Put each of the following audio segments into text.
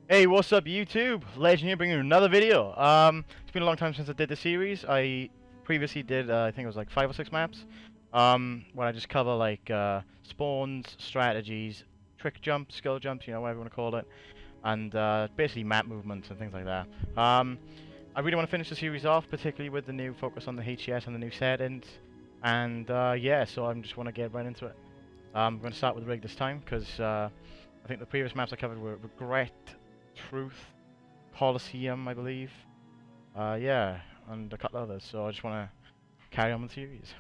Hey, what's up YouTube? Legend here bringing you another video. It's been a long time since I did the series. I previously did, I think it was like 5 or 6 maps. Where I just cover like spawns, strategies, trick jumps, skill jumps, whatever you want to call it. And basically map movements and things like that. I really want to finish the series off, particularly with the new focus on the HCS and the new settings. And yeah, so I just want to get right into it. I'm going to start with rig this time, because I think the previous maps I covered were Regret, Truth, Coliseum, I believe. Yeah, and a couple others. So I just want to carry on with the series.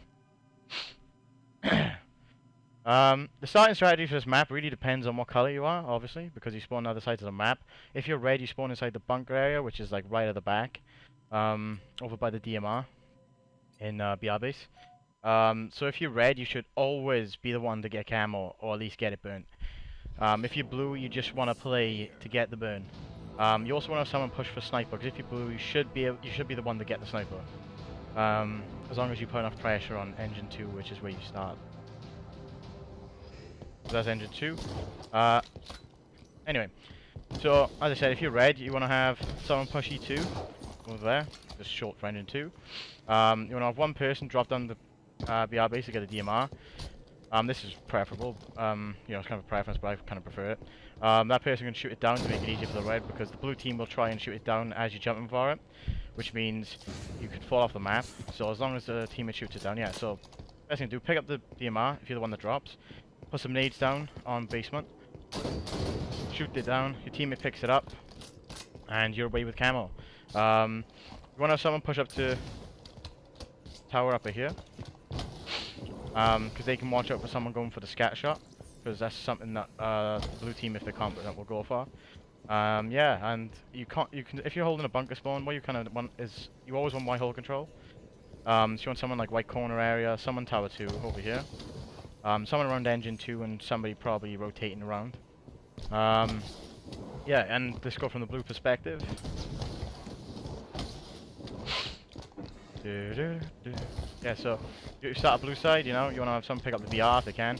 The starting strategy for this map really depends on what color you are, obviously, because you spawn on other sides of the map. If you're red, you spawn inside the bunker area, which is like right at the back, over by the DMR in BR base. So if you're red, you should always be the one to get camo, or at least get it burnt. If you're blue, you just want to play to get the burn. You also want to have someone push for sniper, because if you're blue, you should be the one to get the sniper. As long as you put enough pressure on engine 2, which is where you start. So that's engine 2. Anyway, so as I said, if you're red, you want to have someone push E2 over there, just short for engine 2. You want to have one person drop down the BR base to get a DMR. This is preferable. It's kind of a preference, but I kind of prefer it. That person can shoot it down to make it easier for the red, because the blue team will try and shoot it down as you're jumping for it, which means you could fall off the map. So as long as the teammate shoots it down, yeah. So best thing to do, pick up the DMR if you're the one that drops, put some nades down on basement, shoot it down. Your teammate picks it up, and you're away with camo. You want to have someone push up to tower up here. Because they can watch out for someone going for the scat shot, because that's something that the blue team, if they're competent, will go for. Yeah, and you can if you're holding a bunker spawn, what you kind of want is you always want white hole control. So you want someone like white corner area, someone tower 2 over here, someone around engine 2, and somebody probably rotating around. Yeah, and let's go from the blue perspective. Yeah, so you start a blue side, you want to have someone pick up the VR if they can,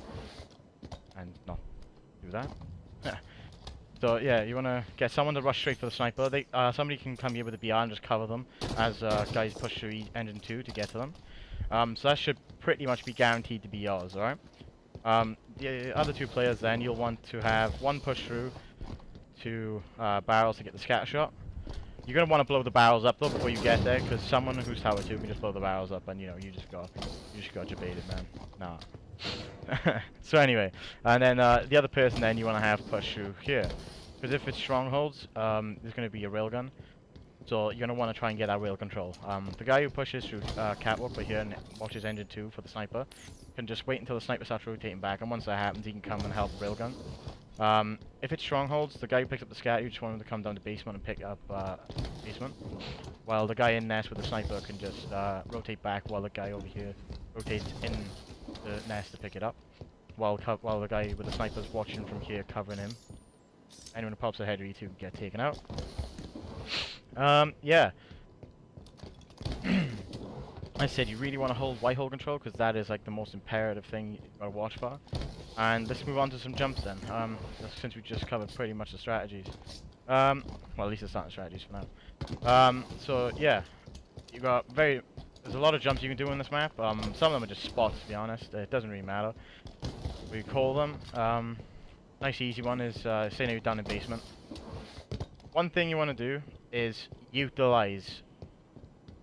and not do that. So yeah, you want to get someone to rush straight for the sniper. Somebody can come here with the BR and just cover them as guys push through engine 2 to get to them. So that should pretty much be guaranteed to be yours, alright? The other 2 players then, you'll want to have one push through to barrels to get the scatter shot. You're gonna want to blow the barrels up though before you get there, because someone who's tower 2 can just blow the barrels up, and you just got debated, man. Nah. So anyway, and then the other person then you want to have push through here, because if it's strongholds, there's gonna be a railgun, so you're gonna want to try and get that rail control. The guy who pushes through catwalk right here and watches engine 2 for the sniper can just wait until the sniper starts rotating back, and once that happens, he can come and help railgun. If it's strongholds, the guy who picks up the scat, you just want him to come down to basement and pick up basement, while the guy in nest with the sniper can just rotate back, while the guy over here rotates in the nest to pick it up, while the guy with the sniper's watching from here, covering him. Anyone who pops ahead of you to get taken out. Yeah. I said you really want to hold white hole control, because that is like the most imperative thing you gotta watch for. And let's move on to some jumps then, since we just covered pretty much the strategies. Well, at least the starting strategies for now. So yeah, there's a lot of jumps you can do in this map. Some of them are just spots, to be honest. It doesn't really matter what you call them. Nice easy one is, say now you're down in basement. One thing you want to do is utilize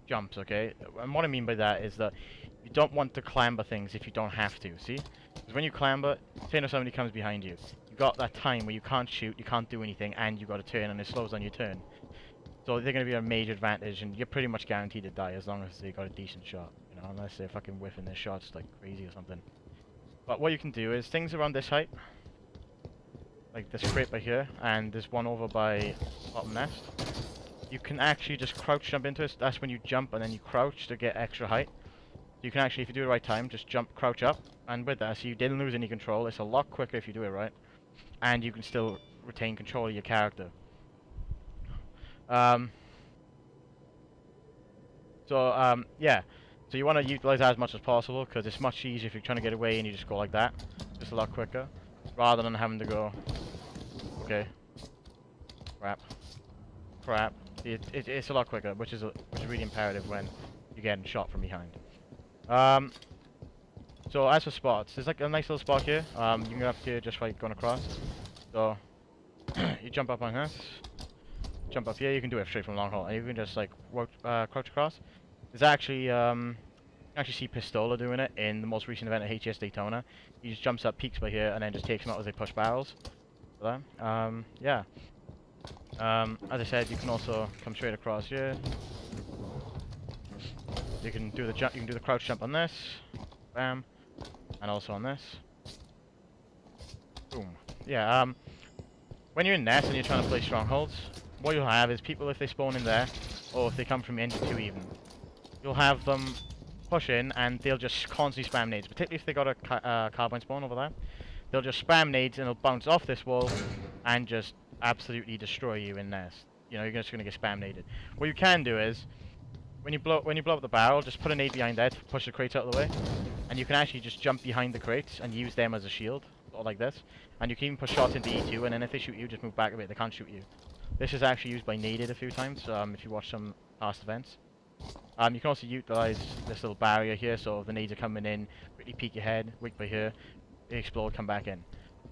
jumps, okay? And what I mean by that is that you don't want to clamber things if you don't have to, see? Because when you clamber, say if somebody comes behind you, you got that time where you can't shoot, you can't do anything, and you got to turn, and it slows down your turn. So they're going to be a major advantage, and you're pretty much guaranteed to die as long as they got a decent shot, unless they're fucking whiffing their shots like crazy or something. But what you can do is things around this height, like this crate right here, and there's one over by bottom nest. You can actually just crouch jump into it. That's when you jump and then you crouch to get extra height. You can actually, if you do it right time, just jump, crouch up, and with that, so you didn't lose any control. It's a lot quicker if you do it right, and you can still retain control of your character. Yeah. So you want to utilize that as much as possible, because it's much easier if you're trying to get away and you just go like that. Just a lot quicker, rather than having to go. Okay. Crap. Crap. It's a lot quicker, which is really imperative when you're getting shot from behind. So as for spots, there's like a nice little spot here. You can go up here just by going across. So you jump up on this, jump up here. You can do it straight from long haul, and you can just like work, crouch across. There's actually you can actually see Pistola doing it in the most recent event at HES Daytona. He just jumps up, peeks by here, and then just takes them out as they push barrels. So yeah. As I said, you can also come straight across here. You can do the jump. You can do the crouch jump on this. Bam. And also on this. Boom. Yeah, when you're in nest and you're trying to play Strongholds, what you'll have is people, if they spawn in there, or if they come from engine 2 even, you'll have them push in and they'll just constantly spam nades, particularly if they got a carbine spawn over there. They'll just spam nades and they'll bounce off this wall and just absolutely destroy you in nest. You know, you're just going to get spam naded. What you can do is, when you blow up the barrel, just put a nade behind there to push the crates out of the way. And you can actually just jump behind the crates and use them as a shield, or like this. And you can even push shots into E2, and then if they shoot you, just move back a bit. They can't shoot you. This is actually used by Naded a few times, if you watch some past events. You can also utilize this little barrier here, so if the nades are coming in, quickly peek your head, wait by here, they explode, come back in.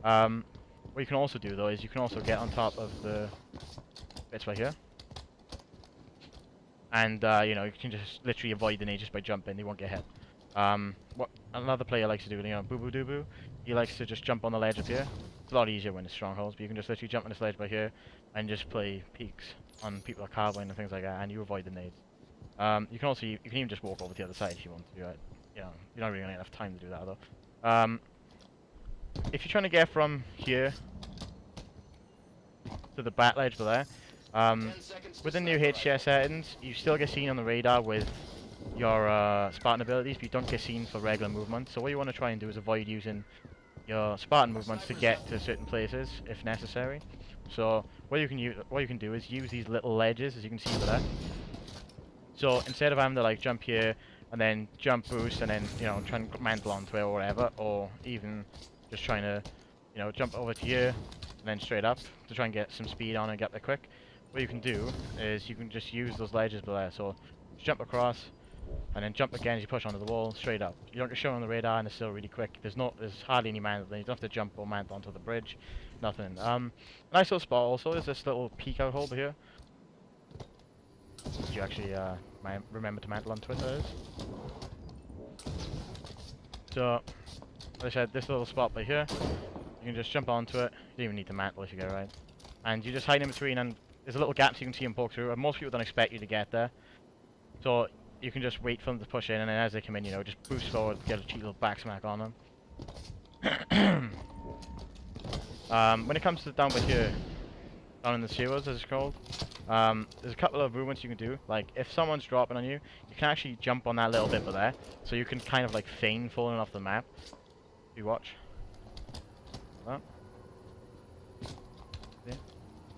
What you can also do though is you can also get on top of the bits right here. And you know, you can just literally avoid the nades just by jumping, they won't get hit. What another player likes to do, you know, Boo Boo Doo Boo, he likes to just jump on the ledge up here. It's a lot easier when it's Strongholds, but you can just literally jump on this ledge by here and just play peeks on people like carbine and things like that, and you avoid the nades. You can also, you can even just walk over to the other side if you want to do it. You know, you're not really gonna have enough time to do that though. If you're trying to get from here to the back ledge below there, with the new HCS settings, you still get seen on the radar with your Spartan abilities, but you don't get seen for regular movement. So what you want to try and do is avoid using your Spartan movements to get to certain places if necessary. So what you can do is use these little ledges, as you can see over there. So instead of having to like jump here and then jump boost and then, you know, try and mantle onto it or whatever, or even just trying to, you know, jump over to here and then straight up to try and get some speed on and get there quick, what you can do is you can just use those ledges below. So just jump across and then jump again as you push onto the wall, straight up. You don't get shown on the radar and it's still really quick. There's hardly any mantle. You don't have to jump or mantle onto the bridge. Nothing. Nice little spot also is this little peek out hole over here. Did you actually remember to mantle onto it, that is. So, like I said, this little spot by here, you can just jump onto it. You don't even need to mantle if you get it right. And you just hide in between, and there's a little gap so you can see them poke through, and most people don't expect you to get there. So, you can just wait for them to push in, and then as they come in, you know, just boost forward, get a cheap little back smack on them. When it comes to down by here, down in the sewers as it's called, there's a couple of movements you can do. Like, if someone's dropping on you, you can actually jump on that little bit over there, so you can kind of like feign falling off the map. You watch. That. Yeah.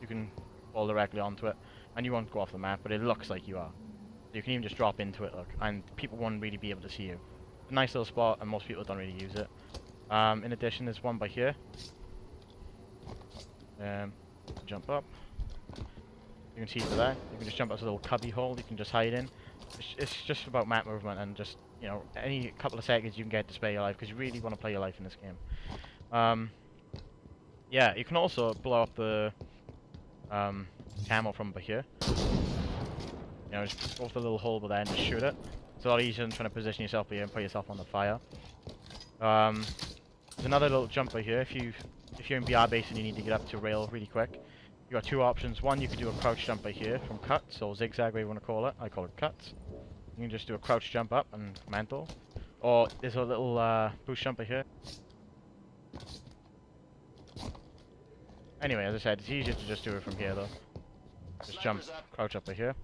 You can fall directly onto it, and you won't go off the map, but it looks like you are. You can even just drop into it, look, and people won't really be able to see you. It's a nice little spot, and most people don't really use it. In addition, there's one by here. Jump up. You can see it there. You can just jump out to a little cubby hole you can just hide in. It's just about map movement and just, you know, any couple of seconds you can get to spare your life, because you really want to play your life in this game. Yeah, you can also blow up the camo from over here. You know, just go for the little hole over there and just shoot it. It's a lot easier than trying to position yourself here and put yourself on the fire. There's another little jump right here. If you're in BR base and you need to get up to rail really quick, you got two options. One, you could do a crouch jump right here from cuts, or zigzag, whatever you want to call it. I call it cuts. You can just do a crouch jump up and mantle. Or there's a little boost jump right here. Anyway, as I said, it's easier to just do it from here though. Just jump, crouch up right here.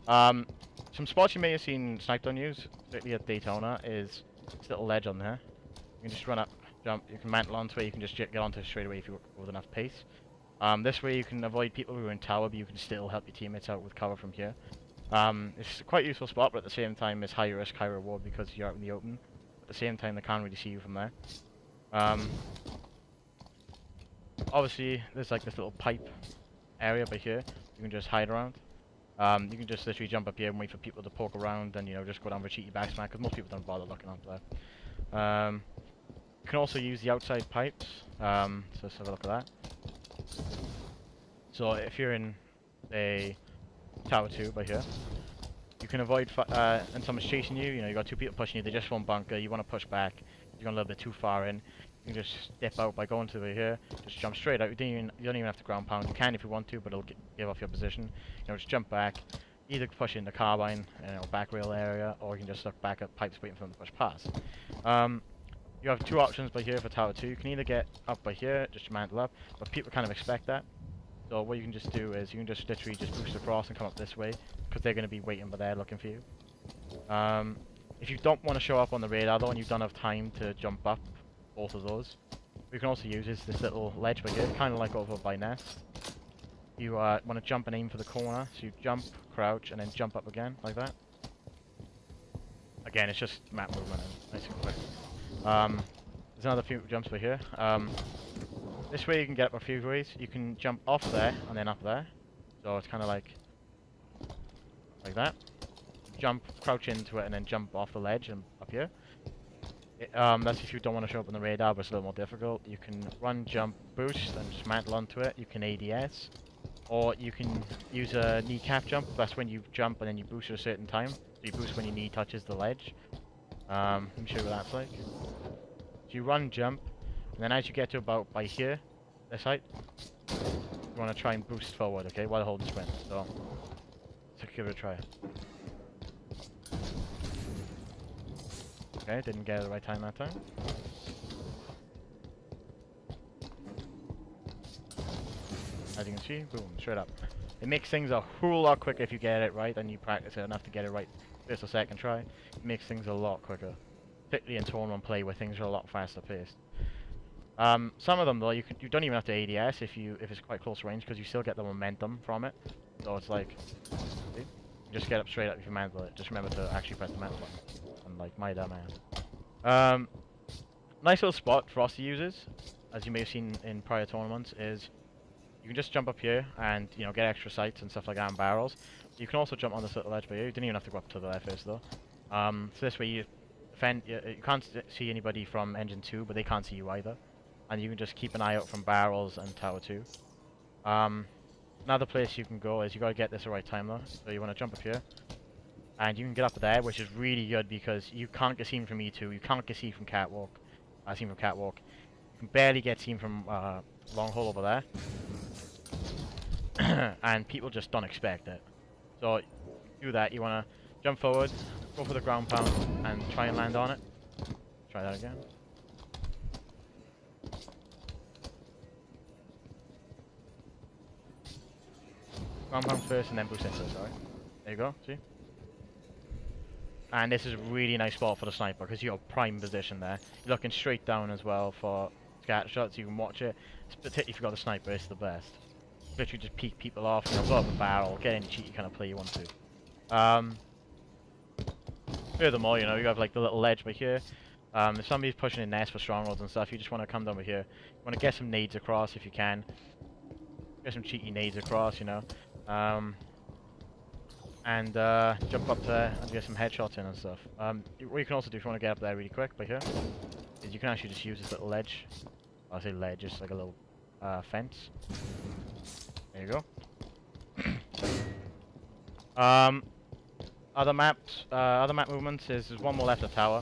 Some spots you may have seen sniped on you, particularly at Daytona, is this little ledge on there. You can just run up, jump, you can mantle onto it, you can just get onto it straight away if you with enough pace. This way you can avoid people who are in tower, but you can still help your teammates out with cover from here. It's quite a useful spot, but at the same time it's high risk, high reward because you're out in the open. At the same time they can't really see you from there. obviously there's like this little pipe area by here. You can just hide around. You can just literally jump up here and wait for people to poke around, and you know just go down for a cheeky back smack, because most people don't bother looking up there. You can also use the outside pipes. So let's have a look at that. So if you're in a tower 2 by here, you can avoid and someone's chasing you. You know you got two people pushing you. They just won't bunker. You want to push back. You've gone a little bit too far in. You can just step out by going to here. Just jump straight out. You don't even have to ground pound. You can if you want to, but it'll give off your position. You know, just jump back. Either push in the carbine, you know, back rail area, or you can just look back at pipes waiting for them to push past. You have two options by here for tower 2. You can either get up by here, just mantle up, but people kind of expect that. So what you can just do is you can just literally just boost across and come up this way, because they're going to be waiting by there looking for you. If you don't want to show up on the radar though, and you don't have time to jump up both of those, what you can also use is this little ledge by here, kind of like over by nest. You want to jump and aim for the corner, so you jump, crouch, and then jump up again, like that. Again, it's just map movement and nice and quick. There's another few jumps by here. This way you can get up a few ways. You can jump off there and then up there. So it's kind of like that. Jump, crouch into it, and then jump off the ledge and up here. That's if you don't want to show up on the radar, but it's a little more difficult. You can run, jump, boost, and just mantle onto it. You can ADS. Or you can use a kneecap jump. That's when you jump and then you boost at a certain time. So you boost when your knee touches the ledge. Let me show you what that's like. So you run, jump, and then as you get to about by here, this height, you want to try and boost forward, okay, while holding sprint. So give it a try. Okay, didn't get it the right time that time. As you can see, boom, straight up. It makes things a whole lot quicker if you get it right and you practice it enough to get it right first or second try. It makes things a lot quicker. Particularly in tournament play where things are a lot faster paced. Some of them though, you don't even have to ADS if it's quite close range, because you still get the momentum from it. So it's like, see? You just get up straight up if you mantle it. Just remember to actually press the mantle button. Unlike my dumb ass. Nice little spot Frosty uses, as you may have seen in prior tournaments, is you can just jump up here and you know get extra sights and stuff like that and barrels. You can also jump on this little ledge by here. You didn't even have to go up to there first though. So this way you can't see anybody from engine 2, but they can't see you either. And you can just keep an eye out from barrels and tower 2. Another place you can go is you gotta get this the right time though. So you want to jump up here, and you can get up there, which is really good because you can't get seen from E2. You can't get seen from catwalk. You can barely get seen from long hole over there, and people just don't expect it. So do that. You want to jump forward, go for the ground pound, and try and land on it. Try that again. Ground pound first and then boost into it, sorry. There you go, see? And this is a really nice spot for the sniper because you have prime position there. You're looking straight down as well for scatter shots, you can watch it. Particularly if you've got the sniper, it's the best. Literally just peek people off, you know, blow up a barrel, get any cheeky kind of play you want to. Furthermore, you know, you have like the little ledge by here. If somebody's pushing in nest for strongholds and stuff, you just want to come down over here. You want to get some nades across if you can. Get some cheeky nades across, you know. And jump up there and get some headshots in and stuff. What you can also do if you want to get up there really quick by here is you can actually just use this little ledge. I say ledge, just like a little fence. There you go. Other map movements is there's one more left of tower,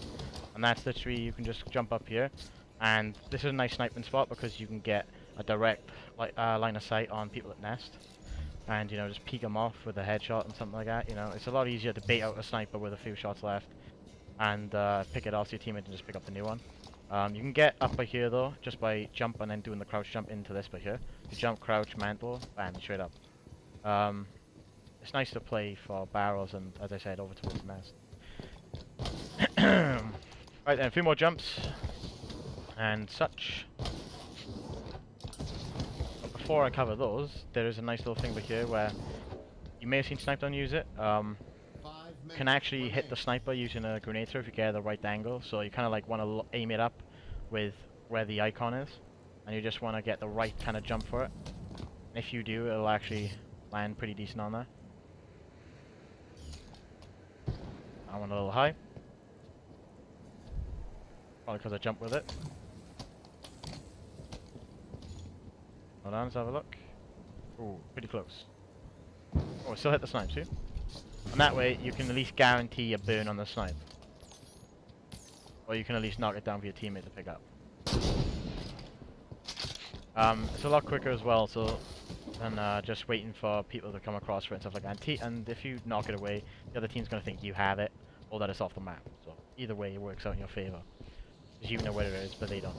and that's literally you can just jump up here, and this is a nice sniping spot because you can get a direct line of sight on people at nest, and you know just peek them off with a headshot and something like that. You know it's a lot easier to bait out a sniper with a few shots left, and pick it off so your teammate and just pick up the new one. You can get up by here though just by jump and then doing the crouch jump into this by here. You jump, crouch, mantle, bam, straight up. It's nice to play for barrels and, as I said, over towards the nest. Right then, a few more jumps and such. But before I cover those, there is a nice little thing by here where you may have seen Sniper use it. You can actually hit the sniper using a grenade throw if you get the right angle. So you kind of like want to aim it up with where the icon is, and you just want to get the right kind of jump for it. And if you do, it'll actually land pretty decent on there. I went a little high. Probably because I jumped with it. Hold on, let's have a look. Ooh, pretty close. Oh, I still hit the snipe, see? And that way, you can at least guarantee a burn on the snipe. Or you can at least knock it down for your teammate to pick up. It's a lot quicker as well, so than just waiting for people to come across for it and stuff like that. And if you knock it away, the other team's going to think you have it, or that it's off the map. So either way, it works out in your favor. Because you know where it is, but they don't.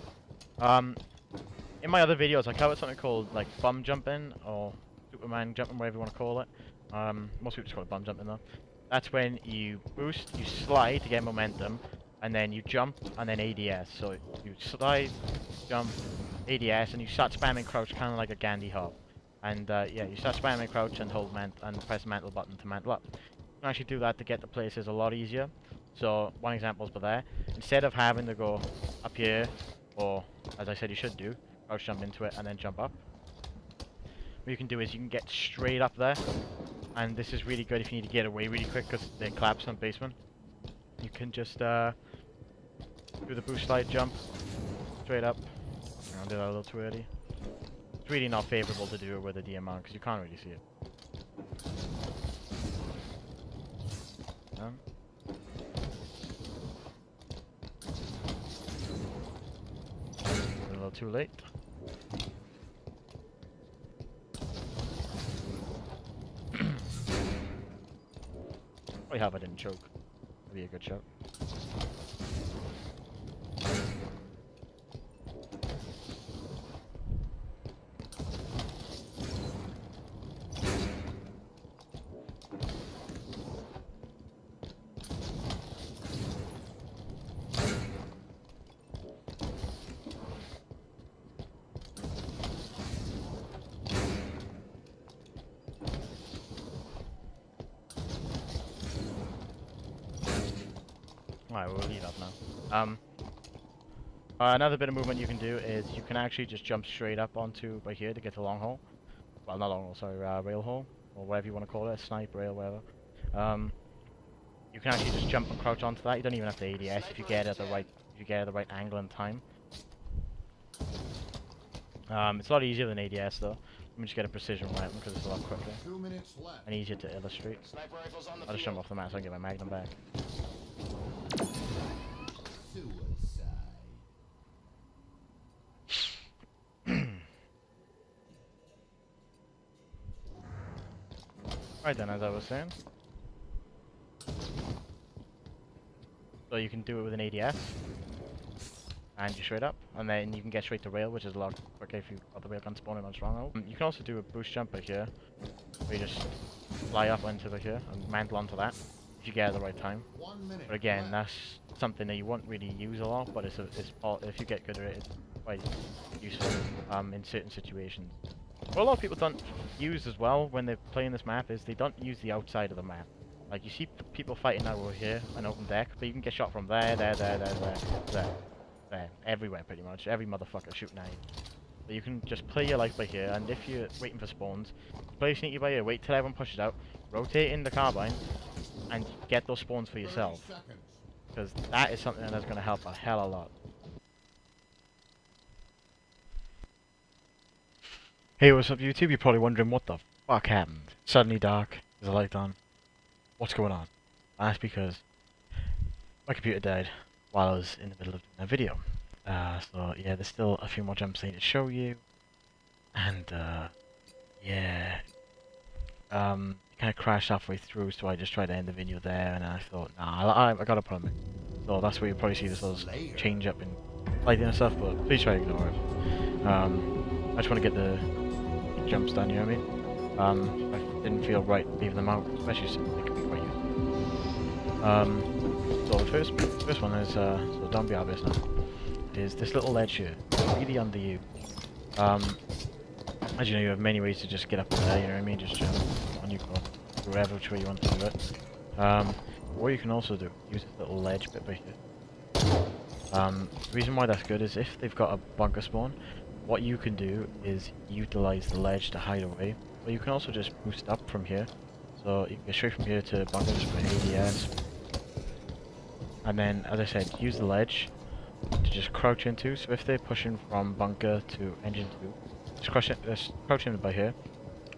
In my other videos, I covered something called like bum jumping, or Superman jumping, whatever you want to call it. Most people just call it bum jumping though. That's when you boost, you slide to get momentum, and then you jump, and then ADS. So you slide, jump, ADS, and you start spamming crouch, kind of like a Gandhi hop. And yeah, you start spamming crouch and hold and press the mantle button to mantle up. You can actually do that to get the places a lot easier. So one example is there. Instead of having to go up here, or as I said you should do, crouch jump into it and then jump up. What you can do is you can get straight up there, and this is really good if you need to get away really quick because they collapse on basement. You can just do the boost slide jump straight up. I did that a little too early. It's really not favourable to do it with a DMR because you can't really see it. A little too late. Probably have I didn't choke. That'd be a good shot. Alright, we'll leave up now. Another bit of movement you can do is you can actually just jump straight up onto by here to get to long hole. Well, not long hole, sorry, rail hole, or whatever you want to call it, snipe, rail, whatever. You can actually just jump and crouch onto that. You don't even have to ADS if you get it at the right angle and time. It's a lot easier than ADS though. Let me just get a precision weapon because it's a lot quicker 2 minutes left. and easier to illustrate. I'll just jump off the map so I can get my magnum back. Right then, as I was saying. So you can do it with an ADS. And you straight up. And then you can get straight to rail, which is a lot quicker if you've got the rail gun spawning on Stronghold. You can also do a boost jump right here. Where you just fly up into the here and mantle onto that. If you get it at the right time. But again, that's something that you won't really use a lot, but if you get good at it, it's quite useful in certain situations. What a lot of people don't use as well when they're playing this map is they don't use the outside of the map. Like you see people fighting now over here on open deck, but you can get shot from there, everywhere pretty much. Every motherfucker shooting at you. So you can just play your life by here, and if you're waiting for spawns, play sneaky by here, wait till everyone pushes out, rotate in the carbine, and get those spawns for yourself. Because that is something that's going to help a hell of a lot. Hey, what's up YouTube? You're probably wondering what the fuck happened. Suddenly dark, there's a light on. What's going on? That's because my computer died while I was in the middle of doing a video. So yeah, there's still a few more jumps I need to show you. And yeah. It kind of crashed halfway through, so I just tried to end the video there, and I thought, nah, I gotta put them in. So that's where you'll probably see this little change up in lighting and stuff, but please try to ignore it. I just want to get the jumps done, you know what I mean? I didn't feel right leaving them out, especially since they could be quite useful. So the first one is, so don't be obvious now, is this little ledge here, really under you. As you know, you have many ways to just get up there, you know what I mean? Just jump on, you go wherever which way you want to do it. Or you can also use this little ledge bit by here. The reason why that's good is if they've got a bunker spawn, what you can do is utilize the ledge to hide away, but you can also just boost up from here. So you can get straight from here to bunker, just put ADS, and then, as I said, use the ledge to just crouch into. So if they're pushing from bunker to engine 2, just crouch in by here,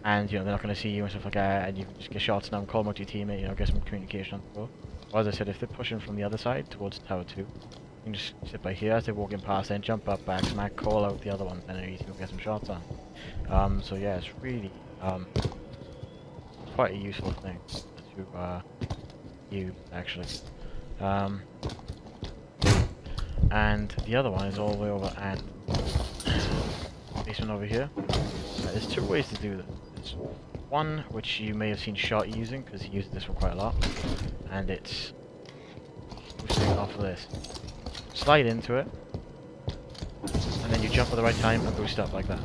and you know they're not going to see you and stuff like that, and you can just get shots down, call them out to your teammate, you know, get some communication on the go. Or as I said, if they're pushing from the other side towards tower 2, you can just sit by here as they're walking past, then jump up, back smack, call out the other one, and then you can get some shots on. So yeah, it's really quite a useful thing to use actually. And the other one is all the way over at basement over here. There's two ways to do this. There's one which you may have seen Shotty using, because he uses this one quite a lot, and it's boosting off of this. Slide into it, and then you jump at the right time and boost up like that.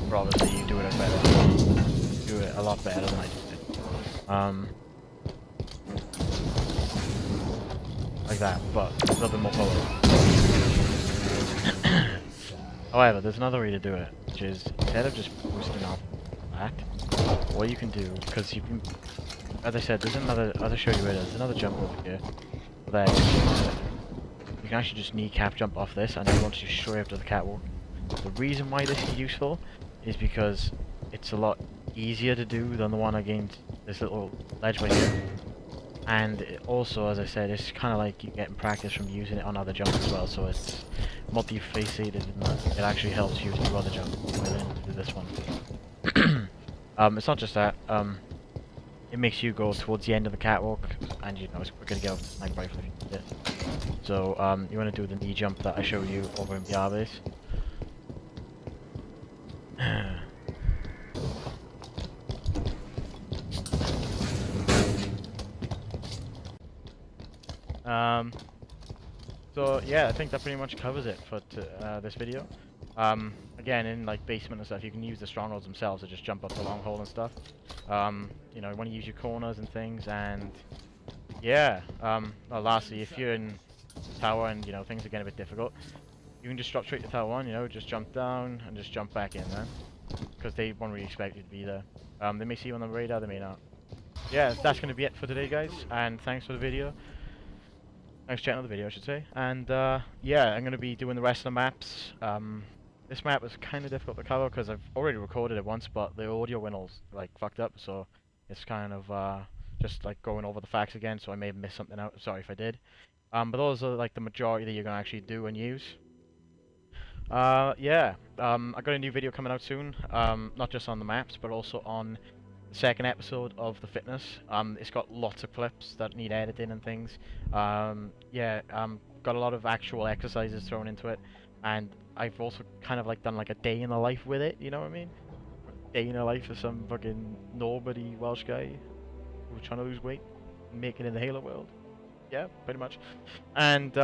But obviously you do it better. You do it a lot better than I did. Like that, but a little bit more powerful. However, there's another way to do it, which is instead of just boosting off that, what you can do, because you can, as I said, there's another, as I showed you earlier, there's another jump over here, that you can actually just kneecap jump off this, and it launches you straight up to the catwalk. The reason why this is useful is because it's a lot easier to do than the one against this little ledge right here. And it also, as I said, it's kind of like you getting practice from using it on other jumps as well, so it's multifaceted in that it actually helps you to do other jumps rather than do this one. It's not just that, it makes you go towards the end of the catwalk, and you know it's quicker to get off the sniper rifle if you need it. So you want to do the knee jump that I showed you over in BR base. So yeah, I think that pretty much covers it for this video. Again, in like basement and stuff, you can use the strongholds themselves to just jump up the long hole and stuff. You know, you want to use your corners and things, and yeah. Well, lastly, if you're in tower and you know things are getting a bit difficult, you can just drop straight to tower 1. You know, just jump down and just jump back in there, because they won't really expect you to be there. They may see you on the radar, they may not. Yeah, that's going to be it for today, guys, and thanks for the video. Thanks for checking out the video, I should say. And yeah, I'm going to be doing the rest of the maps. This map was kind of difficult to cover because I've already recorded it once, but the audio went all like fucked up, so it's kind of just like going over the facts again, so I may have missed something out. Sorry if I did. But those are like the majority that you're going to actually do and use. Yeah, I got a new video coming out soon, not just on the maps, but also on the second episode of the fitness. It's got lots of clips that need editing and things. Yeah, got a lot of actual exercises thrown into it, and I've also kind of like done like a day in the life with it, you know what I mean? Day in the life of some fucking nobody Welsh guy who's trying to lose weight and make it in the Halo world. Yeah, pretty much. And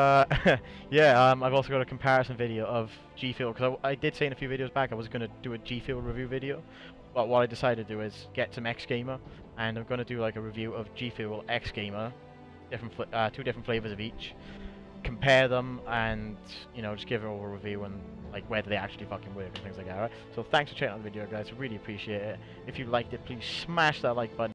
yeah, I've also got a comparison video of G Fuel, because I did say in a few videos back I was going to do a G Fuel review video, but what I decided to do is get some X Gamer, and I'm going to do like a review of G Fuel, X Gamer, two different flavors of each, compare them, and you know just give it all a review and like whether they actually fucking work and things like that. Right? So thanks for checking out the video, guys. I really appreciate it. If you liked it, please smash that like button.